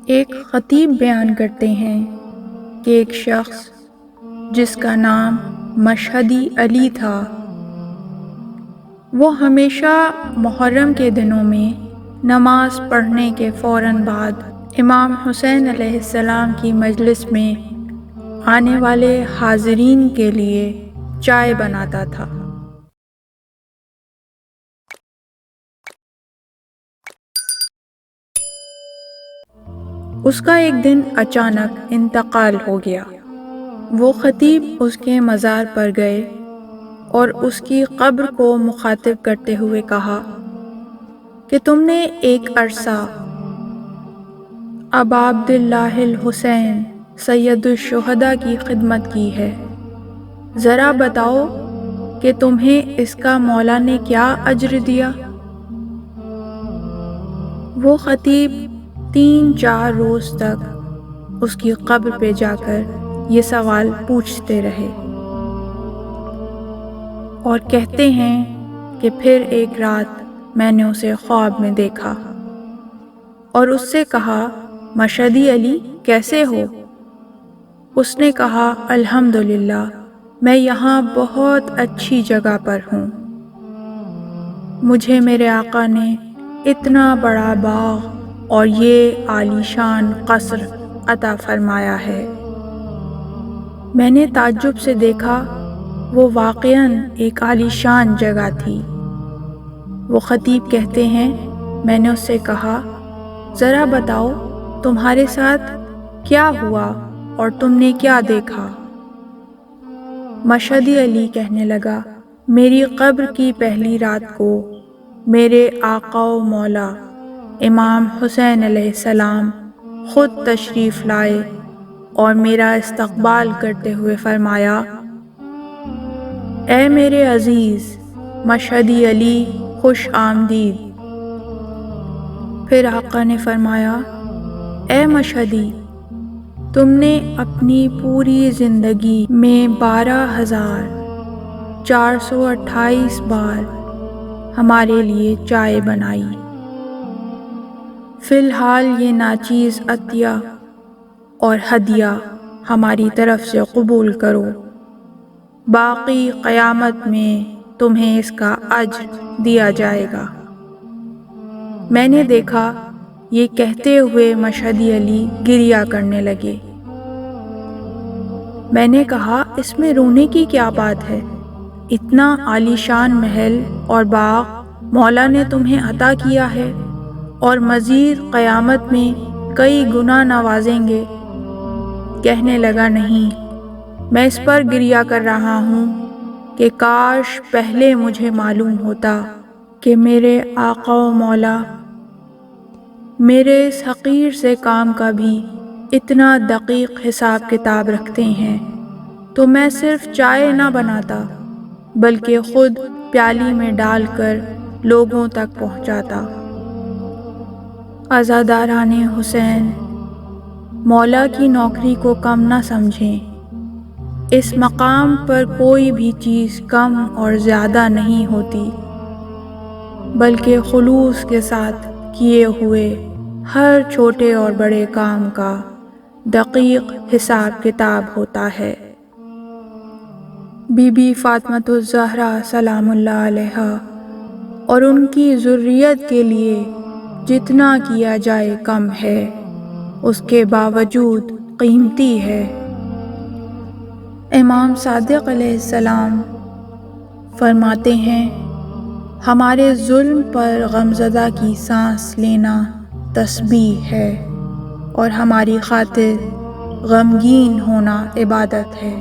ایک خطیب بیان کرتے ہیں کہ ایک شخص جس کا نام مشہدی علی تھا، وہ ہمیشہ محرم کے دنوں میں نماز پڑھنے کے فوراً بعد امام حسین علیہ السلام کی مجلس میں آنے والے حاضرین کے لیے چائے بناتا تھا۔ اس کا ایک دن اچانک انتقال ہو گیا۔ وہ خطیب اس کے مزار پر گئے اور اس کی قبر کو مخاطب کرتے ہوئے کہا کہ تم نے ایک عرصہ ابا عبداللہ الحسین سید الشہداء کی خدمت کی ہے، ذرا بتاؤ کہ تمہیں اس کا مولا نے کیا اجر دیا؟ وہ خطیب 3-4 روز تک اس کی قبر پہ جا کر یہ سوال پوچھتے رہے، اور کہتے ہیں کہ پھر ایک رات میں نے اسے خواب میں دیکھا اور اس سے کہا، مشہدی علی کیسے ہو؟ اس نے کہا، الحمدللہ میں یہاں بہت اچھی جگہ پر ہوں، مجھے میرے آقا نے اتنا بڑا باغ اور یہ عالیشان قصر عطا فرمایا ہے۔ میں نے تعجب سے دیکھا، وہ واقعاً ایک عالیشان جگہ تھی۔ وہ خطیب کہتے ہیں، میں نے اس سے کہا، ذرا بتاؤ تمہارے ساتھ کیا ہوا اور تم نے کیا دیکھا؟ مشہدی علی کہنے لگا، میری قبر کی پہلی رات کو میرے آقا و مولا امام حسین علیہ السلام خود تشریف لائے اور میرا استقبال کرتے ہوئے فرمایا، اے میرے عزیز مشہدی علی خوش آمدید۔ پھر آقا نے فرمایا، اے مشہدی، تم نے اپنی پوری زندگی میں 12,428 بار ہمارے لیے چائے بنائی، فی الحال یہ ناچیز عطیہ اور ہدیہ ہماری طرف سے قبول کرو، باقی قیامت میں تمہیں اس کا اجر دیا جائے گا۔ میں نے دیکھا، یہ کہتے ہوئے مشہدی علی گریہ کرنے لگے۔ میں نے کہا، اس میں رونے کی کیا بات ہے؟ اتنا عالیشان محل اور باغ مولا نے تمہیں عطا کیا ہے اور مزید قیامت میں کئی گنا نوازیں گے۔ کہنے لگا، نہیں، میں اس پر گریہ کر رہا ہوں کہ کاش پہلے مجھے معلوم ہوتا کہ میرے آقا و مولا میرے اس حقیر سے کام کا بھی اتنا دقیق حساب کتاب رکھتے ہیں تو میں صرف چائے نہ بناتا بلکہ خود پیالی میں ڈال کر لوگوں تک پہنچاتا۔ عزاداران حسین، مولا کی نوکری کو کم نہ سمجھیں، اس مقام پر کوئی بھی چیز کم اور زیادہ نہیں ہوتی، بلکہ خلوص کے ساتھ کیے ہوئے ہر چھوٹے اور بڑے کام کا دقیق حساب کتاب ہوتا ہے۔ بی بی فاطمۃ الزہرا سلام اللہ علیہا اور ان کی ذریت کے لیے جتنا کیا جائے کم ہے، اس کے باوجود قیمتی ہے۔ امام صادق علیہ السلام فرماتے ہیں، ہمارے ظلم پر غمزدہ کی سانس لینا تسبیح ہے اور ہماری خاطر غمگین ہونا عبادت ہے۔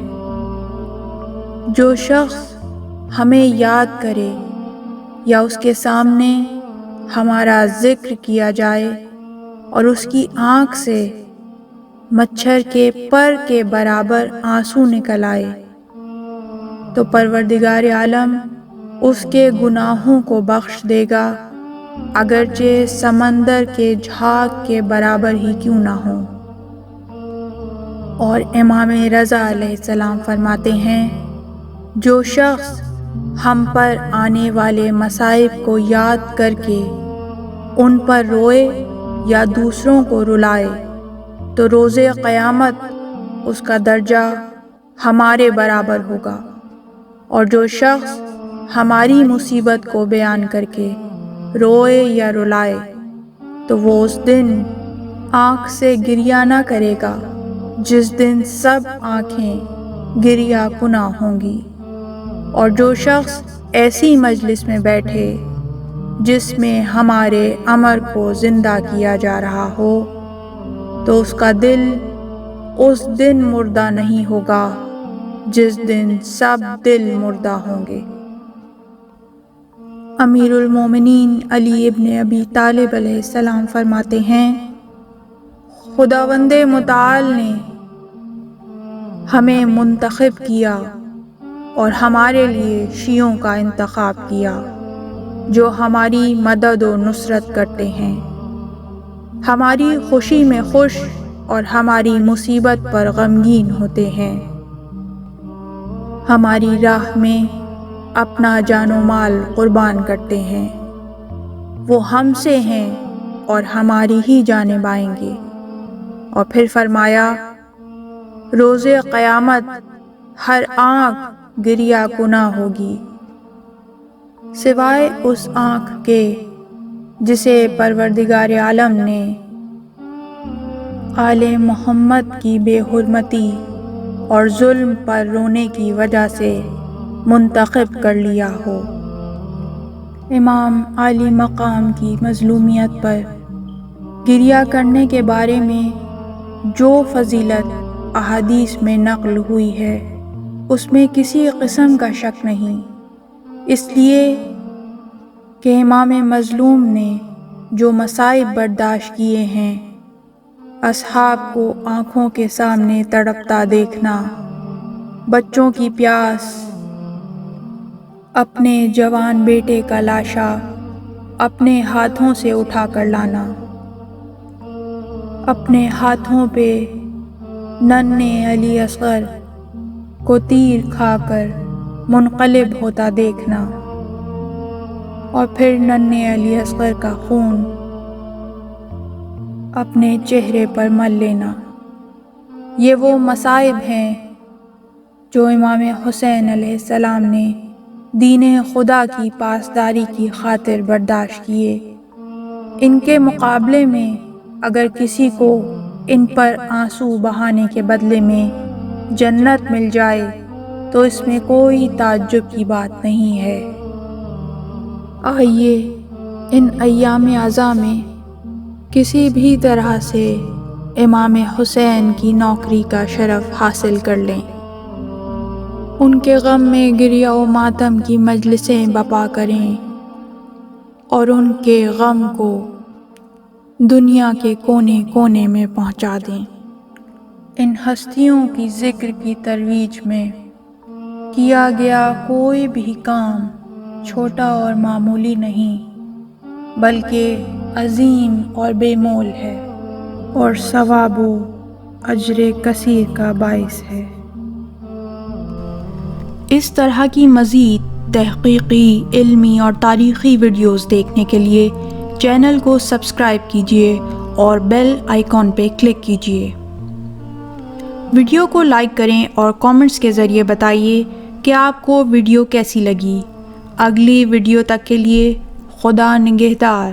جو شخص ہمیں یاد کرے یا اس کے سامنے ہمارا ذکر کیا جائے اور اس کی آنکھ سے مچھر کے پر کے برابر آنسو نکل آئے تو پروردگار عالم اس کے گناہوں کو بخش دے گا، اگرچہ سمندر کے جھاگ کے برابر ہی کیوں نہ ہوں۔ اور امام رضا علیہ السلام فرماتے ہیں، جو شخص ہم پر آنے والے مصائب کو یاد کر کے ان پر روئے یا دوسروں کو رلائے تو روز قیامت اس کا درجہ ہمارے برابر ہوگا، اور جو شخص ہماری مصیبت کو بیان کر کے روئے یا رلائے تو وہ اس دن آنکھ سے گریہ نہ کرے گا جس دن سب آنکھیں گریہ کناں ہوں گی۔ اور جو شخص ایسی مجلس میں بیٹھے جس میں ہمارے امر کو زندہ کیا جا رہا ہو تو اس کا دل اس دن مردہ نہیں ہوگا جس دن سب دل مردہ ہوں گے۔ امیر المومنین علی ابن ابی طالب علیہ السلام فرماتے ہیں، خداوند متعال نے ہمیں منتخب کیا اور ہمارے لیے شیعوں کا انتخاب کیا جو ہماری مدد و نصرت کرتے ہیں، ہماری خوشی میں خوش اور ہماری مصیبت پر غمگین ہوتے ہیں، ہماری راہ میں اپنا جان و مال قربان کرتے ہیں، وہ ہم سے ہیں اور ہماری ہی جانب آئیں گے۔ اور پھر فرمایا، روز قیامت ہر آنکھ گریہ کناں ہوگی سوائے اس آنکھ کے جسے پروردگار عالم نے آل محمد کی بے حرمتی اور ظلم پر رونے کی وجہ سے منتخب کر لیا ہو۔ امام عالی مقام کی مظلومیت پر گریہ کرنے کے بارے میں جو فضیلت احادیث میں نقل ہوئی ہے اس میں کسی قسم کا شک نہیں، اس لیے کہ امام مظلوم نے جو مصائب برداشت کیے ہیں، اصحاب کو آنکھوں کے سامنے تڑپتا دیکھنا، بچوں کی پیاس، اپنے جوان بیٹے کا لاشا اپنے ہاتھوں سے اٹھا کر لانا، اپنے ہاتھوں پہ ننھے علی اصغر کو تیر کھا کر منقلب ہوتا دیکھنا، اور پھر ننھے علی اصغر کا خون اپنے چہرے پر مل لینا، یہ وہ مصائب ہیں جو امام حسین علیہ السلام نے دین خدا کی پاسداری کی خاطر برداشت کیے۔ ان کے مقابلے میں اگر کسی کو ان پر آنسو بہانے کے بدلے میں جنت مل جائے تو اس میں کوئی تعجب کی بات نہیں ہے۔ آئیے ان ایام عزا میں کسی بھی طرح سے امام حسین کی نوکری کا شرف حاصل کر لیں، ان کے غم میں گریہ و ماتم کی مجلسیں برپا کریں اور ان کے غم کو دنیا کے کونے کونے میں پہنچا دیں۔ ان ہستیوں کی ذکر کی ترویج میں کیا گیا کوئی بھی کام چھوٹا اور معمولی نہیں بلکہ عظیم اور بے مول ہے اور ثواب و اجر کثیر کا باعث ہے۔ اس طرح کی مزید تحقیقی، علمی اور تاریخی ویڈیوز دیکھنے کے لیے چینل کو سبسکرائب کیجیے اور بیل آئیکن پہ کلک کیجیے۔ ویڈیو کو لائک کریں اور کامنٹس کے ذریعے بتائیے کہ آپ کو ویڈیو کیسی لگی۔ اگلی ویڈیو تک کے لیے خدا نگہدار۔